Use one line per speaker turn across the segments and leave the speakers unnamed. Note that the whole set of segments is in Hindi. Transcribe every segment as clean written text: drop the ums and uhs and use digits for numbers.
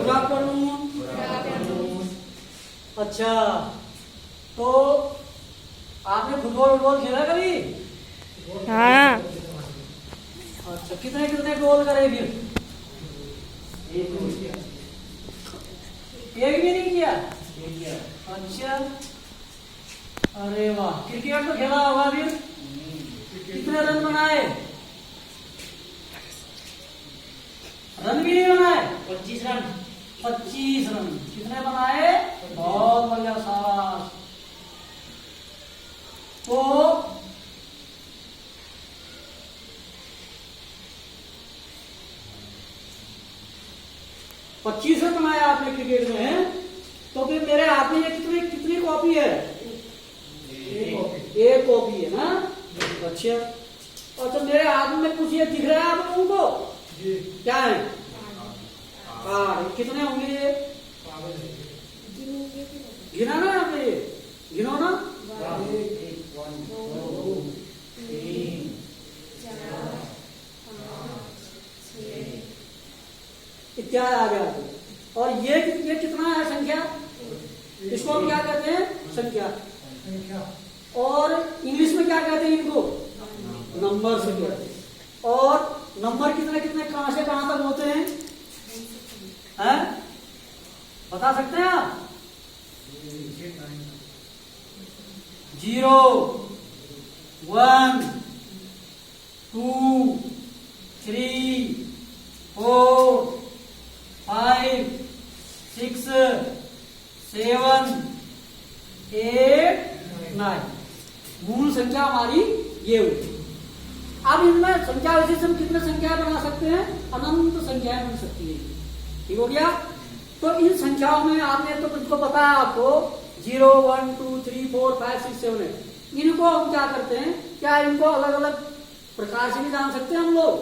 Good afternoon. अच्छा, तो आपने फुटबॉल खेला कभी?
हाँ।
अच्छा, कितने कितने गोल करे फिर? एक भी नहीं किया? अच्छा, अरे वाह। क्रिकेट तो खेला होगा फिर? कितने रन बनाए? रन भी नहीं बनाए?
25 रन।
25 रन कितने बनाए? बहुत बढ़िया, शाबाश। तो पच्चीस रन बनाया आपने क्रिकेट में, है? तो फिर मेरे हाथ में ये कितनी कितनी कॉपी है? एक कॉपी है ना। अच्छा, और तो मेरे हाथ में कुछ ये दिख रहा है आप लोगों को? क्या है? कार्ड। कितने होंगे ये? गिना ना यहाँ पे, गिनो ना।
1 2 3 4 5 6
इत्यादि आ गया तो। और ये कितना है संख्या? इसको हम क्या कहते हैं? संख्या। और इंग्लिश में क्या कहते हैं इनको? नंबर से कहते हैं। और नंबर कितने कितने कहां से कहां तक होते हैं? बता सकते हैं आप? 0 1 2 3 4 5 6 7 8 9। मूल संख्या हमारी ये हुई। अब इनमें संख्या वैसे हम कितने संख्या बना सकते हैं? अनंत संख्याएं बन सकती है। ठीक हो गया। तो इन संख्याओं में आपने तो तुझको पता है आपको 0 1 2 3 4 5 6 7 8। इनको हम क्या करते हैं? क्या इनको अलग अलग प्रकार से भी जान सकते हैं हम लोग?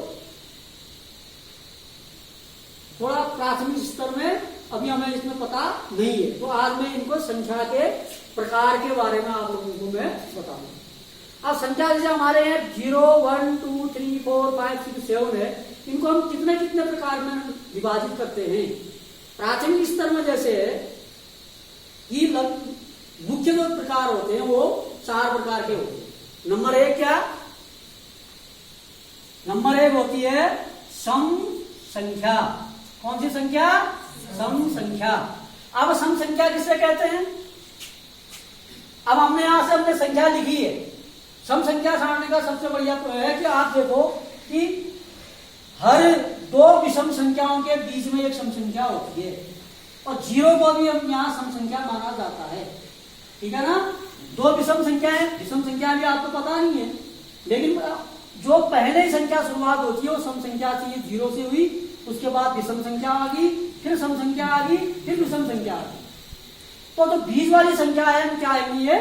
थोड़ा प्राथमिक स्तर में अभी हमें इसमें पता नहीं है, तो आज मैं इनको संख्या के प्रकार के बारे में आप लोगों को मैं बताऊंगा। अब संख्या जैसे हमारे हैं 0 1 2 3 4 5 6 7 है, इनको हम कितने कितने प्रकार में विभाजित करते हैं? प्राथमिक स्तर में जैसे ये मुख्य जो प्रकार होते हैं वो 4 प्रकार के होते हैं। नंबर 1 क्या? नंबर 1 होती है सम संख्या। कौन सी संख्या? सम संख्या। अब सम संख्या किसे कहते हैं? अब हमने यहां से हमने संख्या लिखी है। सम संख्या सारणी का सबसे बढ़िया तो है कि आप देखो कि हर दो विषम संख्याओं के बीच में एक सम संख्या होती है, और 0 को भी हम यहाँ सम संख्या माना जाता है। ठीक है ना। दो विषम संख्या है, विषम संख्या भी आपको पता नहीं है, लेकिन जो पहले ही संख्या शुरुआत होती है वो सम संख्या से, 0 से हुई, उसके बाद विषम संख्या आ गई, फिर सम संख्या आ गई, फिर विषम संख्या आ गई। तो जो बीच वाली संख्या है क्या आएगी? ये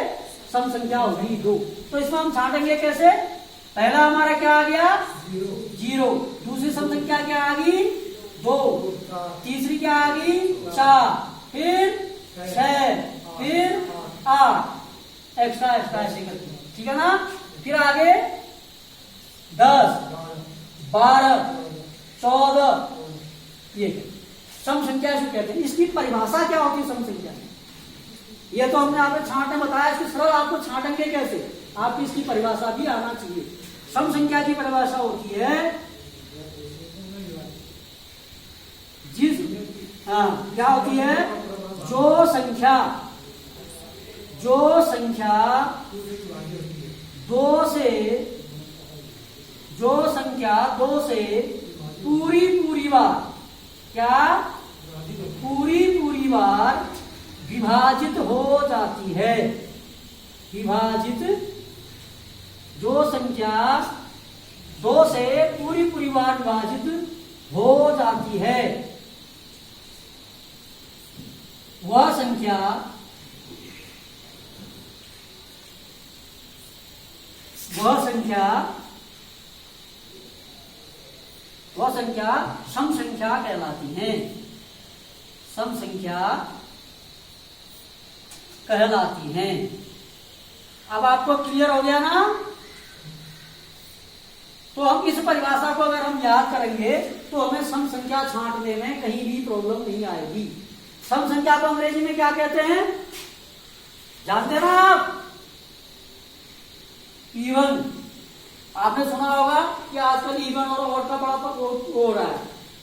सम संख्या होगी 2। तो इसमें हम छांटेंगे कैसे? पहला हमारा क्या आ गया? 0। दूसरी सम संख्या क्या आ गई? 2। तीसरी क्या आ गई? 4। फिर 6, फिर 8, एक्स्ट्रा एक्स्ट्रा ऐसे करते हैं। ठीक है ना। फिर आगे 10 12 14, ये सम संख्या इसको कहते हैं। इसकी परिभाषा क्या होती है सम संख्या? ये तो हमने आपको छांटने बताया, इसको सरल आपको छांटेंगे कैसे? आपकी इसकी परिभाषा भी आना चाहिए। सम संख्या की परिभाषा होती है क्या होती है? जो संख्या 2 से पूरी बार क्या? पूरी बार विभाजित हो जाती है। विभाजित जो संख्या 2 से पूरी बार विभाजित हो जाती है, वह संख्या सम संख्या कहलाती है। सम संख्या कहलाती हैं। अब आपको क्लियर हो गया ना? तो हम इस परिभाषा को अगर हम याद करेंगे तो हमें सम संख्या छांटने में कहीं भी प्रॉब्लम नहीं आएगी। सम संख्या को अंग्रेजी में क्या कहते हैं जानते हैं ना आप? इवन। आपने सुना होगा कि आजकल इवन और ऑड का बड़ा हो रहा है,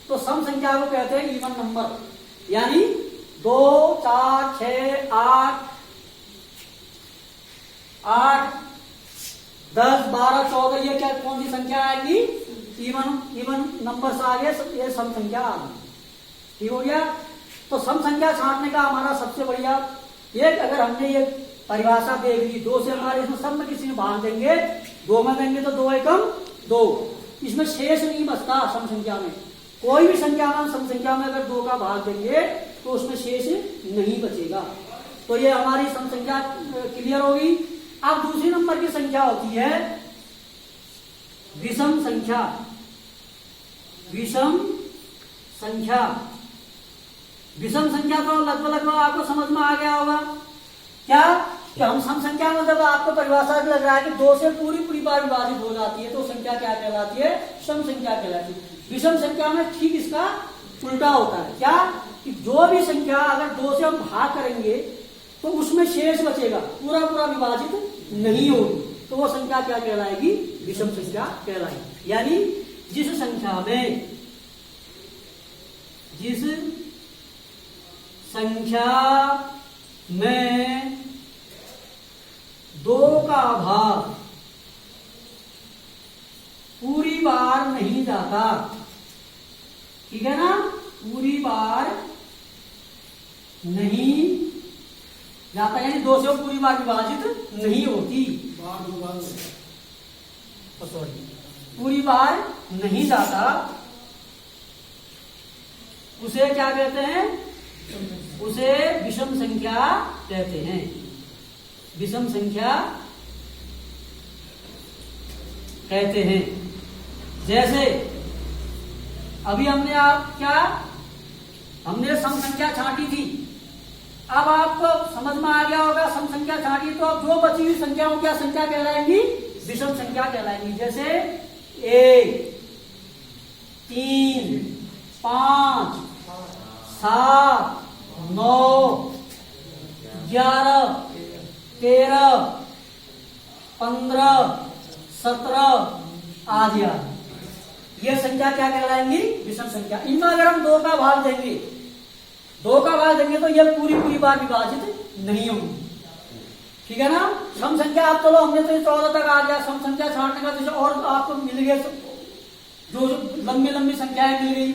तो सम संख्या को कहते हैं इवन नंबर, यानी 2, 4, 6, 8, 10, 12, 14 ये क्या कौन सी संख्या आएगी? इवन नंबर से आगे ये सम संख्या आ गई। ठीक हो गया? तो सम संख्या छांटने का हमारा सबसे बढ़िया एक, अगर हमने ये परिभाषा देख ली, 2 से हमारे इसमें सब में किसी में भाग देंगे, 2 में देंगे तो 2 एकम 2, इसमें शेष नहीं बचता। सम संख्या में कोई भी संख्या में, सम संख्या में अगर 2 का भाग देंगे तो उसमें शेष नहीं बचेगा। तो ये हमारी सम संख्या क्लियर होगी। अब दूसरी नंबर की संख्या होती है विषम संख्या। विषम संख्या, विषम संख्या तो लगभग आपको समझ में आ गया होगा क्या कि हम सम संख्या में जब आपको परिभाषा लग रहा है कि 2 से पूरी बार विभाजित हो जाती है तो संख्या क्या कहलाती है? सम संख्या कहलाती है। विषम संख्या में ठीक इसका उल्टा होता है। क्या कि जो भी संख्या अगर 2 से हम भाग करेंगे तो उसमें शेष बचेगा, पूरा विभाजित नहीं होगी, तो वो संख्या क्या कहलाएगी? विषम संख्या कहलाएगी। यानी जिस संख्या में 2 का भाग पूरी बार नहीं जाता, ठीक है ना? पूरी बार नहीं जाता, यानी 2 से पूरी बार विभाजित नहीं होती, पूरी बार नहीं जाता, उसे क्या कहते हैं? उसे विषम संख्या कहते हैं। विषम संख्या कहते हैं। जैसे अभी हमने हमने सम संख्या छांटी थी। अब आपको समझ में आ गया होगा, सम संख्या छांटी तो अब जो बची हुई संख्या वो क्या संख्या कहलाएंगी? विषम संख्या कहलाएंगी। जैसे 1, 3, 5, 7, 9, 11, 13, 15, 17 आदि आदि, ये संख्या क्या कहलाएंगी? विषम संख्या। इनमें अगर हम 2 का भाग देंगे, 2 का भाग देंगे तो ये पूरी बार विभाजित नहीं होंगी, ठीक है ना? सम संख्या आप चलो हमने तो 14 तक आ गया। सम संख्या छांटने का जैसे और आपको मिल गए जो लंबी संख्याएं मिल गई,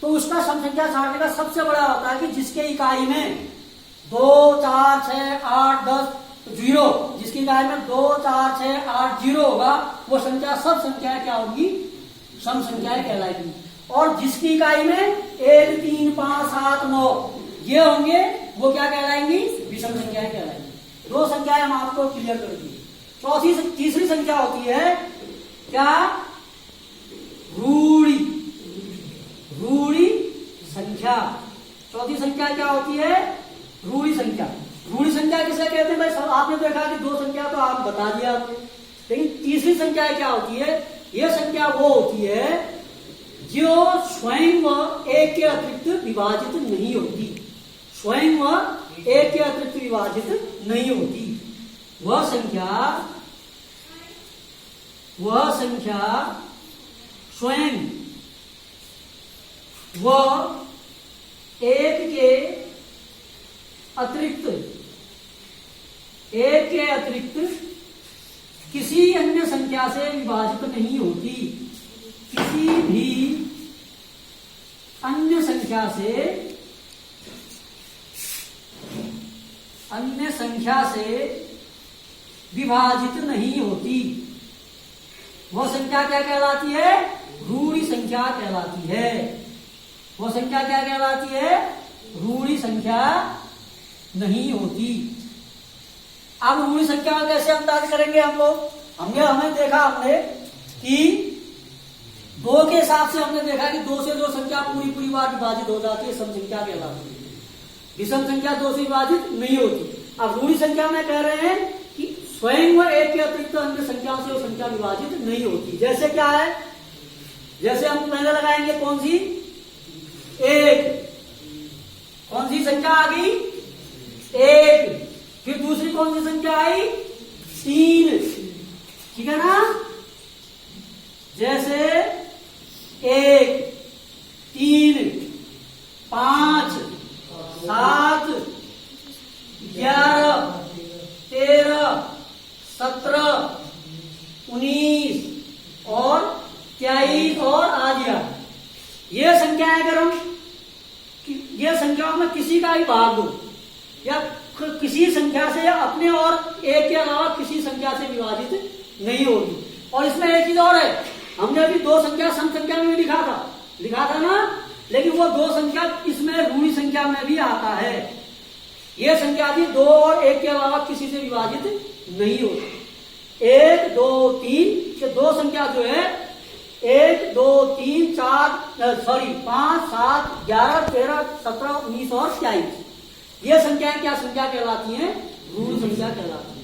तो उसका सम संख्या छांटने का सबसे बड़ा होता है कि जिसके इकाई में 2, 4, 6, 8, 10 0, जिसकी इकाई में 2, 4, 6, 8, 0 होगा, वो संख्या सब संख्याएं क्या होगी? सम संख्याएं कहलाएगी। और जिसकी इकाई में 1, 3, 5, 7, 9 ये होंगे, वो क्या कहलाएंगी? विषम संख्याएं कहलाएंगी। 2 संख्याएं हम आपको क्लियर कर दी। तीसरी संख्या होती है क्या? रूढ़ी संख्या। चौथी संख्या क्या होती है? रूढ़ी संख्या। रूढ़ी संख्या किसे कहते हैं भाई? सब आपने देखा कि 2 संख्या तो आप बता दिया आपने, लेकिन तीसरी संख्या क्या होती है? यह संख्या वो होती है जो स्वयं व एक के अतिरिक्त विभाजित नहीं होती। स्वयं व एक के अतिरिक्त विभाजित नहीं होती। वह संख्या स्वयं व एक के अतिरिक्त किसी अन्य संख्या से विभाजित नहीं होती। किसी भी अन्य संख्या से विभाजित नहीं होती। वह संख्या क्या कहलाती है? रूढ़ी संख्या कहलाती है। वह संख्या क्या कहलाती है? रूढ़ी संख्या नहीं होती। अब रूढ़ी संख्या में कैसे अंदाज करेंगे हम लोग? हमें देखा कि 2 के हिसाब से हमने देखा कि 2 से जो संख्या पूरी बार विभाजित हो जाती है, सम संख्या कहलाती है। विषम संख्या 2 से विभाजित नहीं होती। अब रूढ़ी संख्या में कह रहे हैं कि स्वयं व एक के अतिरिक्त अन्य संख्या से वो संख्या विभाजित नहीं होती। जैसे क्या है, जैसे हम पहले लगाएंगे कौन सी, एक, कौन सी संख्या आ गई, एक, फिर दूसरी कौन सी संख्या आई, तीन, ठीक है ना। जैसे एक, तीन, 5, 7, 11, 13, 17, 19 और 23 और आज यार, ये संख्याएं अगर हम ये संख्याओं में किसी का ही भाग दो या किसी संख्या से या अपने और एक के अलावा किसी संख्या से विभाजित नहीं होगी। और इसमें एक चीज और है, हमने अभी दो संख्या सम संख्या में भी लिखा था ना, लेकिन वो दो संख्या इसमें ऋणी संख्या में भी आता है। ये संख्या भी दो और एक के अलावा किसी से विभाजित नहीं होती। 1, 2, 3 ये दो संख्या जो है 1, 2, 3, 4 5, 7, 11, 13, 17, 19 और 23 ये संख्याएं क्या संख्या कहलाती हैं, ऋण संख्या कहलाती है।